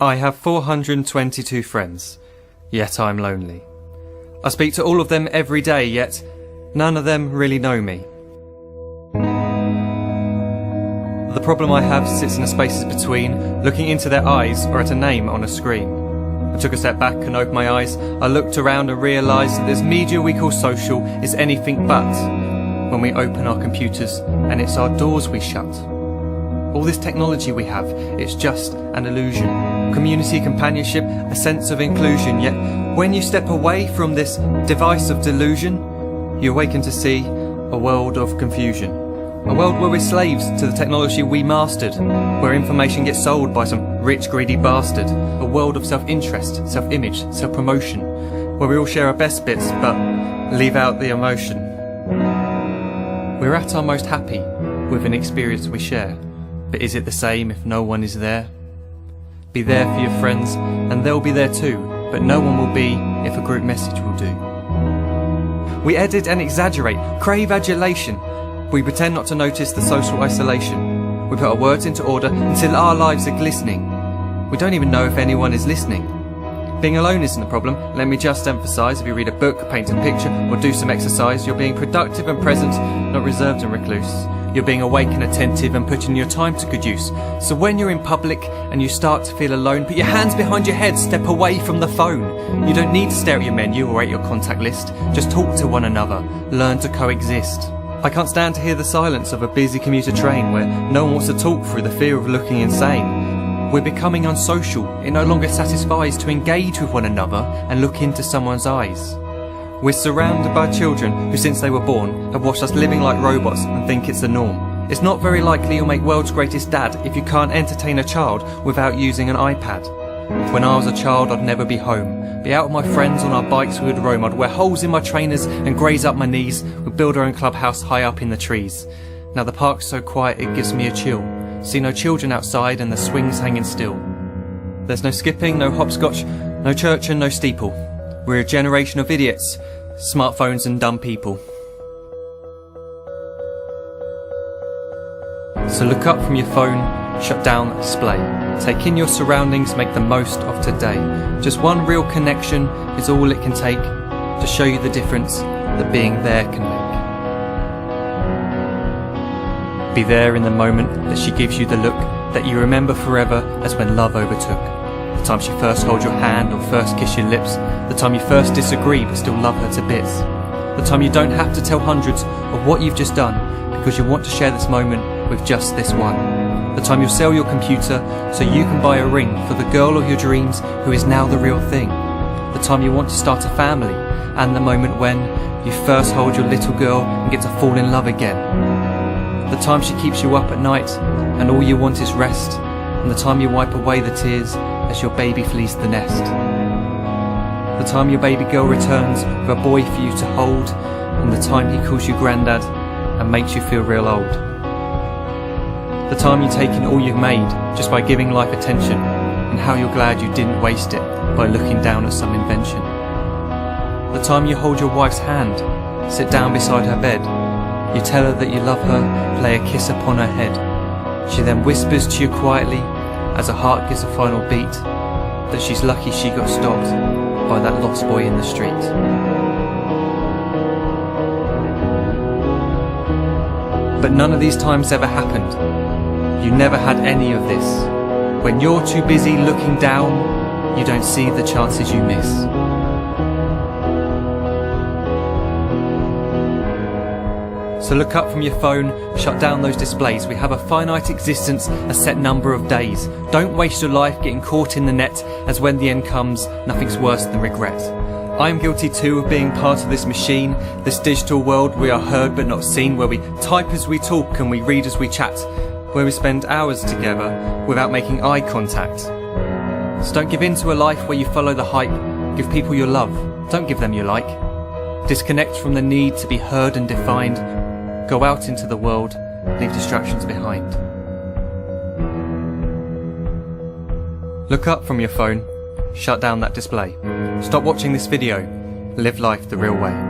I have 422 friends, yet I'm lonely. I speak to all of them every day, yet none of them really know me. The problem I have sits in the spaces between looking into their eyes or at a name on a screen. I took a step back and opened my eyes. I looked around and realised that this media we call social is anything but when we open our computers and it's our doors we shut. All this technology we have, it's just an illusion. Community, companionship, a sense of inclusion. Yet when you step away from this device of delusion, you awaken to see a world of confusion. A world where we're slaves to the technology we mastered, where information gets sold by some rich, greedy bastard. A world of self-interest, self-image, self-promotion, where we all share our best bits but leave out the emotion. We're at our most happy with an experience we share. But is it the same if no one is there? Be there for your friends, and they'll be there too, but no one will be if a group message will do. We edit and exaggerate, crave adulation. We pretend not to notice the social isolation. We put our words into order until our lives are glistening. We don't even know if anyone is listening. Being alone isn't the problem. Let me just emphasise, if you read a book, paint a picture, or do some exercise, you're being productive and present, not reserved and recluse. You're being awake and attentive and putting your time to good use. So when you're in public and you start to feel alone, put your hands behind your head, step away from the phone. You don't need to stare at your menu or at your contact list. Just talk to one another. Learn to coexist. I can't stand to hear the silence of a busy commuter train where no one wants to talk through the fear of looking insane. We're becoming unsocial. It no longer satisfies to engage with one another and look into someone's eyes. We're surrounded by children who, since they were born, have watched us living like robots and think it's the norm. It's not very likely you'll make world's greatest dad if you can't entertain a child without using an iPad. When I was a child, I'd never be home. Be out with my friends on our bikes, we would roam. I'd wear holes in my trainers and graze up my knees. We'd build our own clubhouse high up in the trees. Now the park's so quiet it gives me a chill. See no children outside and the swings hanging still. There's no skipping, no hopscotch, no church and no steeple. We're a generation of idiots, smartphones and dumb people. So look up from your phone, shut down the display. Take in your surroundings, make the most of today. Just one real connection is all it can take to show you the difference that being there can make. Be there in the moment that she gives you the look that you remember forever as when love overtook. The time she first holds your hand or first kiss your lips. The time you first disagree but still love her to bits. The time you don't have to tell hundreds of what you've just done because you want to share this moment with just this one. The time you sell your computer so you can buy a ring for the girl of your dreams who is now the real thing. The time you want to start a family, and the moment when you first hold your little girl and get to fall in love again. The time she keeps you up at night and all you want is rest, and the time you wipe away the tears as your baby flees the nest. The time your baby girl returns with a boy for you to hold, and the time he calls you granddad and makes you feel real old. The time you take in all you've made just by giving life attention, and how you're glad you didn't waste it by looking down at some invention. The time you hold your wife's hand, sit down beside her bed, you tell her that you love her, lay a kiss upon her head. She then whispers to you quietly as her heart gives a final beat that she's lucky she got stopped by that lost boy in the street. But none of these times ever happened. You never had any of this. When you're too busy looking down, you don't see the chances you miss. So look up from your phone, shut down those displays. We have a finite existence, a set number of days. Don't waste your life getting caught in the net, as when the end comes, nothing's worse than regret. I am guilty too of being part of this machine, this digital world we are heard but not seen, where we type as we talk and we read as we chat, where we spend hours together without making eye contact. So don't give in to a life where you follow the hype. Give people your love, don't give them your like. Disconnect from the need to be heard and defined. Go out into the world, leave distractions behind. Look up from your phone, shut down that display. Stop watching this video, live life the real way.